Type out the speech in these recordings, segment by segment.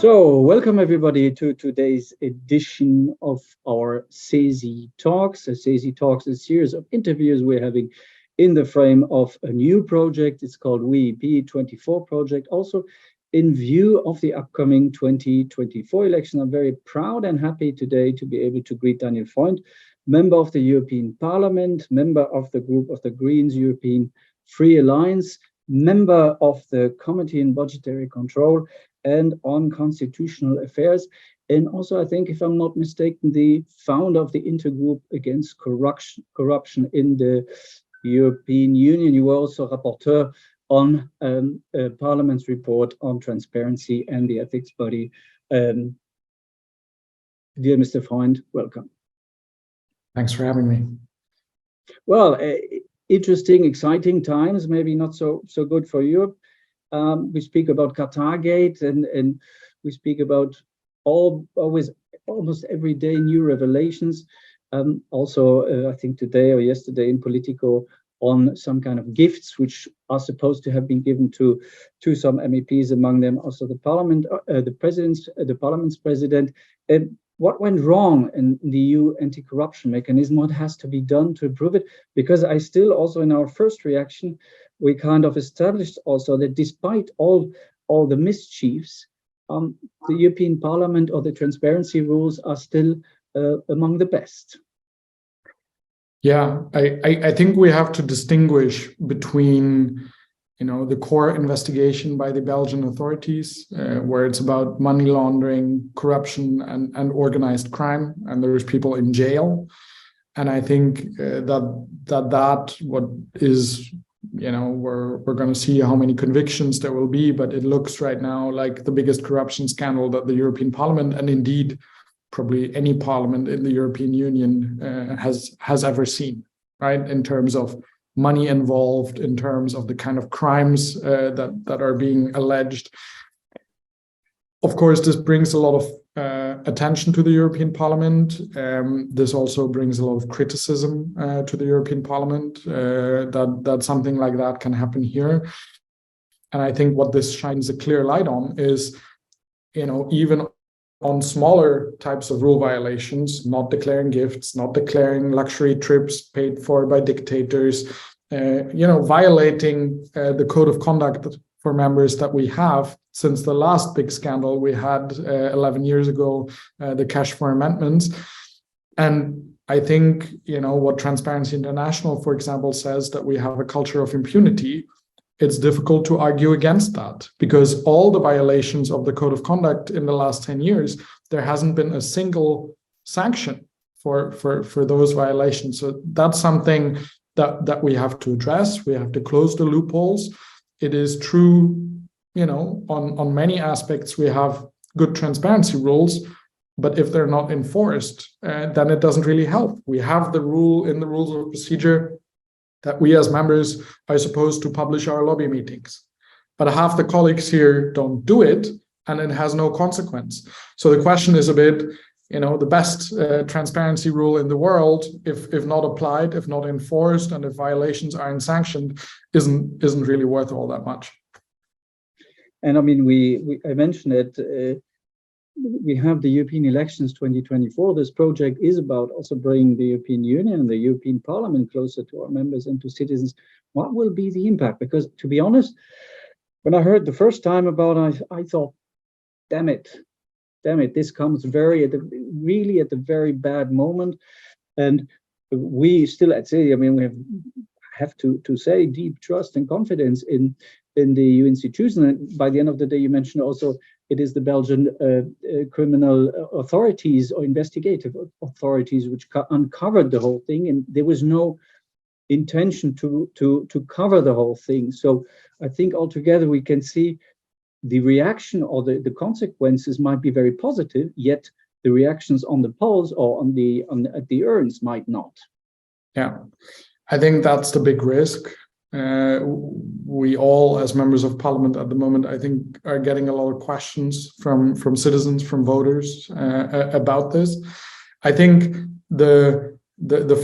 So, welcome everybody to today's edition of our CESI Talks. CESI Talks is a series of interviews we're having in the frame of a new project. It's called MEP 24 project. Also, in view of the upcoming 2024 election, I'm very proud and happy today to be able to greet Daniel Freund, member of the European Parliament, member of the group of the Greens European Free Alliance, member of the Committee on Budgetary Control and on Constitutional Affairs. And also, I think, if I'm not mistaken, the founder of the Intergroup Against Corruption in the European Union. You were also rapporteur on Parliament's report on transparency and the ethics body. Dear Mr. Freund, welcome. Thanks for having me. Well, interesting, exciting times, maybe not so good for Europe. We speak about Qatargate and we speak about almost every day new revelations. Also, I think today or yesterday in Politico on some kind of gifts which are supposed to have been given to some MEPs, among them also the Parliament, the Parliament's president. And what went wrong in the EU anti-corruption mechanism? What has to be done to improve it? Because I still also in our first reaction, we kind of established also that despite all the mischiefs, the European Parliament or the transparency rules are still among the best. Yeah, I think we have to distinguish between, the core investigation by the Belgian authorities, where it's about money laundering, corruption, and organized crime, and there's people in jail. And I think that what is, we're going to see how many convictions there will be, but it looks right now like the biggest corruption scandal that the European Parliament, and indeed probably any parliament in the European Union has ever seen, right? In terms of money involved, in terms of the kind of crimes that are being alleged. Of course, this brings a lot of attention to the European Parliament. This also brings a lot of criticism to the European Parliament, that something like that can happen here. And I think what this shines a clear light on is, even on smaller types of rule violations, not declaring gifts, not declaring luxury trips paid for by dictators, violating the code of conduct for members that we have since the last big scandal we had 11 years ago, the cash for amendments. And I think, what Transparency International, for example, says that we have a culture of impunity. It's difficult to argue against that because all the violations of the code of conduct in the last 10 years, there hasn't been a single sanction for those violations. So that's something that we have to address. We have to close the loopholes. It is true, on many aspects, we have good transparency rules, but if they're not enforced, then it doesn't really help. We have the rule in the rules of procedure that we as members are supposed to publish our lobby meetings. But half the colleagues here don't do it, and it has no consequence. So the question is a bit, the best transparency rule in the world, if not applied, if not enforced, and if violations aren't sanctioned, isn't really worth all that much. And I mean, I mentioned it. We have the European elections 2024. This project is about also bringing the European Union and the European Parliament closer to our members and to citizens. What will be the impact? Because to be honest, when I heard the first time about it, I thought, damn it, this comes really at the very bad moment. And we still at CESI, we have to say deep trust and confidence in the EU institution. And by the end of the day, you mentioned also it is the Belgian criminal authorities or investigative authorities which uncovered the whole thing, and there was no intention to cover the whole thing. So I think altogether we can see the reaction or the consequences might be very positive, yet the reactions on the polls or at the urns might not. Yeah, I think that's the big risk. We all, as members of parliament at the moment, I think, are getting a lot of questions from citizens, from voters about this. I think the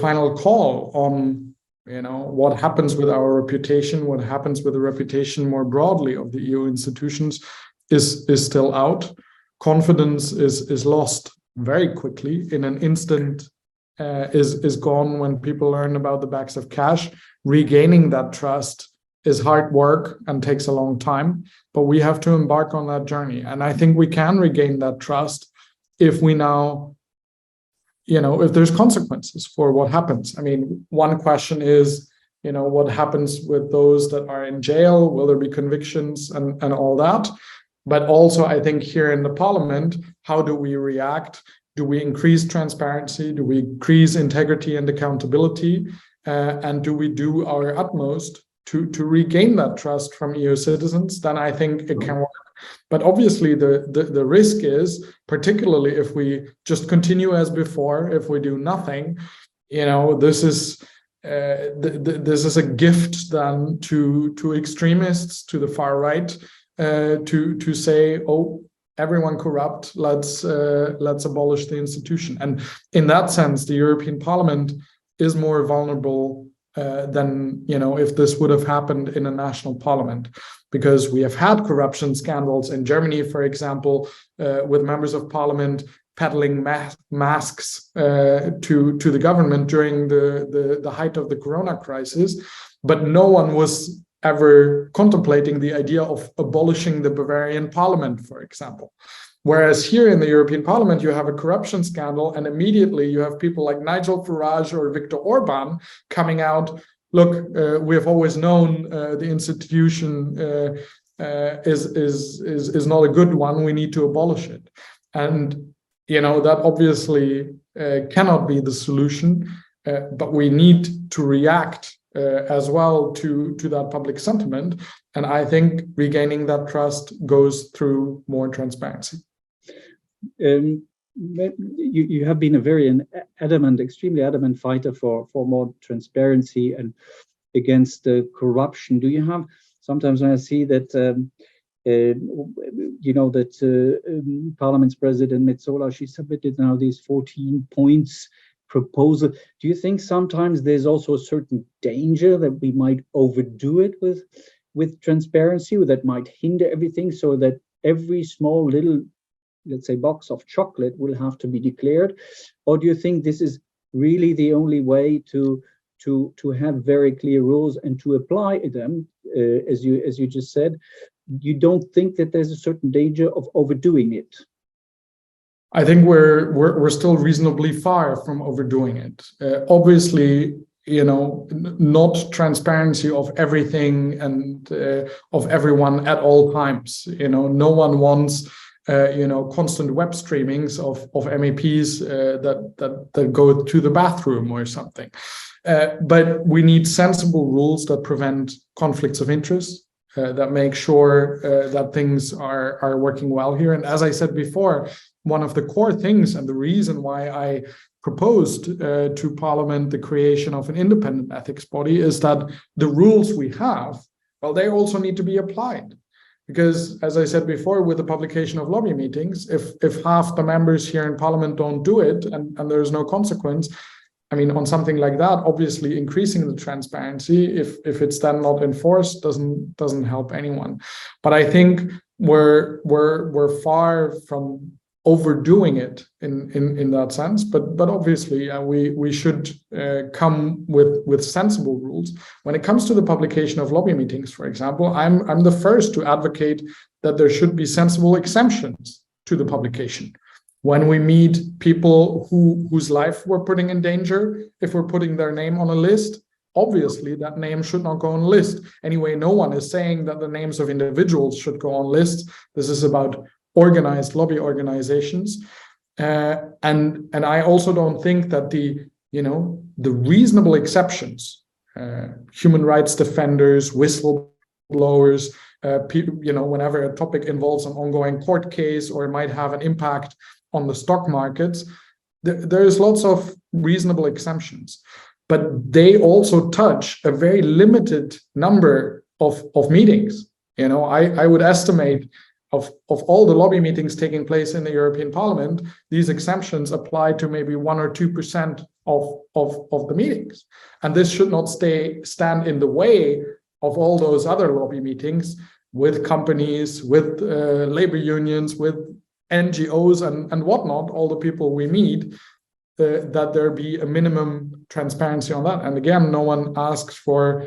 final call on what happens with our reputation, what happens with the reputation more broadly of the EU institutions is still out. confidence is lost very quickly. In an instant, is gone when people learn about the bags of cash. Regaining that trust is hard work and takes a long time, but we have to embark on that journey. And I think we can regain that trust if we now, if there's consequences for what happens. I mean, one question is, what happens with those that are in jail? Will there be convictions and all that? But also, I think here in the parliament, how do we react? Do we increase transparency? Do we increase integrity and accountability? And do we do our utmost to regain that trust from EU citizens? Then I think it can work. But obviously, the risk is, particularly if we just continue as before, if we do nothing, this is a gift then to extremists, to the far right, to say, oh, everyone corrupt, let's abolish the institution. And in that sense, the European Parliament is more vulnerable than if this would have happened in a national parliament, because we have had corruption scandals in Germany, for example, with members of parliament peddling masks to the government during the height of the corona crisis, but no one was ever contemplating the idea of abolishing the Bavarian parliament, for example. Whereas here in the European Parliament, you have a corruption scandal, and immediately you have people like Nigel Farage or Viktor Orban coming out. Look, we have always known the institution is not a good one. We need to abolish it, and that obviously cannot be the solution. But we need to react as well to that public sentiment, and I think regaining that trust goes through more transparency. You have been a very extremely adamant fighter for more transparency and against corruption. Do you have, sometimes when I see that Parliament's President Metsola, she submitted now these 14 points proposal. Do you think sometimes there's also a certain danger that we might overdo it with transparency, or that might hinder everything, so that every small little, let's say, box of chocolate will have to be declared? Or do you think this is really the only way to have very clear rules and to apply them, as you just said? You don't think that there's a certain danger of overdoing it? I think we're still reasonably far from overdoing it. Obviously, not transparency of everything and of everyone at all times. No one wants constant web streamings of MEPs that go to the bathroom or something. But we need sensible rules that prevent conflicts of interest, that make sure that things are working well here. And as I said before, one of the core things, and the reason why I proposed to Parliament the creation of an independent ethics body, is that the rules we have, well, they also need to be applied. Because, as I said before, with the publication of lobby meetings, if half the members here in Parliament don't do it and there's no consequence, I mean, on something like that, obviously increasing the transparency, if it's then not enforced, doesn't help anyone. But I think we're far from overdoing it in that sense. But obviously, we should come with sensible rules. When it comes to the publication of lobby meetings, for example, I'm the first to advocate that there should be sensible exemptions to the publication. When we meet people whose life we're putting in danger, if we're putting their name on a list, obviously that name should not go on a list. Anyway, no one is saying that the names of individuals should go on lists. This is about organized lobby organizations. And I also don't think that the reasonable exceptions, human rights defenders, whistleblowers, whenever a topic involves an ongoing court case or it might have an impact on the stock markets, there's lots of reasonable exemptions, but they also touch a very limited number of meetings. I would estimate of all the lobby meetings taking place in the European Parliament, these exemptions apply to maybe 1 or 2% of the meetings. And this should not stand in the way of all those other lobby meetings with companies, with labor unions, with NGOs and whatnot, all the people we meet, that there be a minimum transparency on that. And again, no one asks for,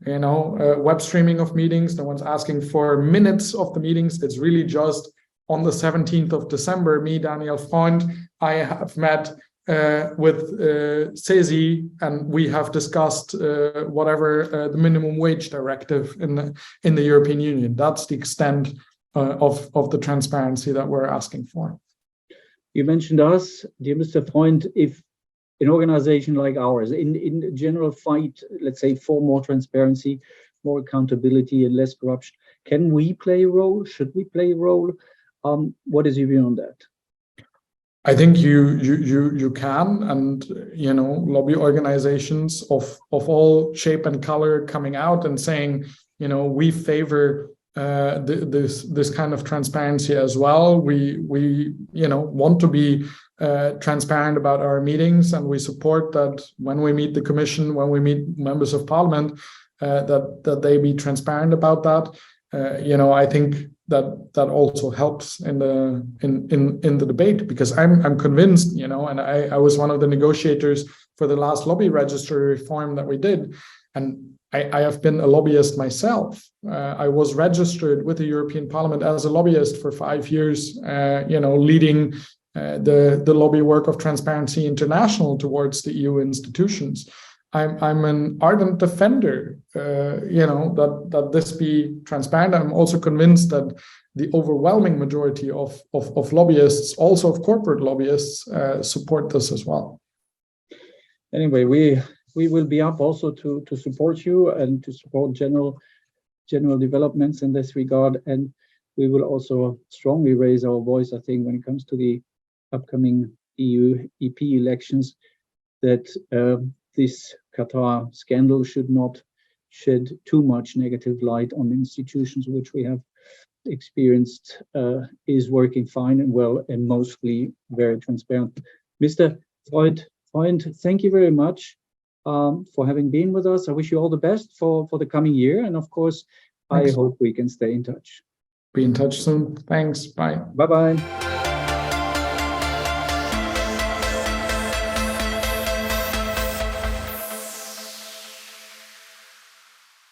web streaming of meetings. No one's asking for minutes of the meetings. It's really just on the 17th of December, me, Daniel Freund, I have met with CESI, and we have discussed whatever the minimum wage directive in the European Union. That's the extent of the transparency that we're asking for. You mentioned us, dear Mr. Freund, if an organization like ours, in general fight, let's say, for more transparency, more accountability and less corruption, can we play a role? Should we play a role? What is your view on that? I think you can, and lobby organizations of all shape and color coming out and saying, we favor this kind of transparency as well. We want to be transparent about our meetings, and we support that when we meet the Commission, when we meet members of Parliament, that they be transparent about that. I think that also helps in the debate, because I'm convinced, and I was one of the negotiators for the last lobby registry reform that we did, and I have been a lobbyist myself. I was registered with the European Parliament as a lobbyist for 5 years, leading the lobby work of Transparency International towards the EU institutions. I'm an ardent defender, that this be transparent. I'm also convinced that the overwhelming majority of lobbyists, also of corporate lobbyists, support this as well. Anyway, we will be up also to support you and to support general developments in this regard, and we will also strongly raise our voice, I think, when it comes to the upcoming EU EP elections, that this Qatar scandal should not shed too much negative light on institutions which we have experienced is working fine and well and mostly very transparent. Mr. Freund, thank you very much for having been with us. I wish you all the best for the coming year, and of course, thanks. I hope we can stay in touch. Be in touch soon. Thanks. Bye. Bye-bye.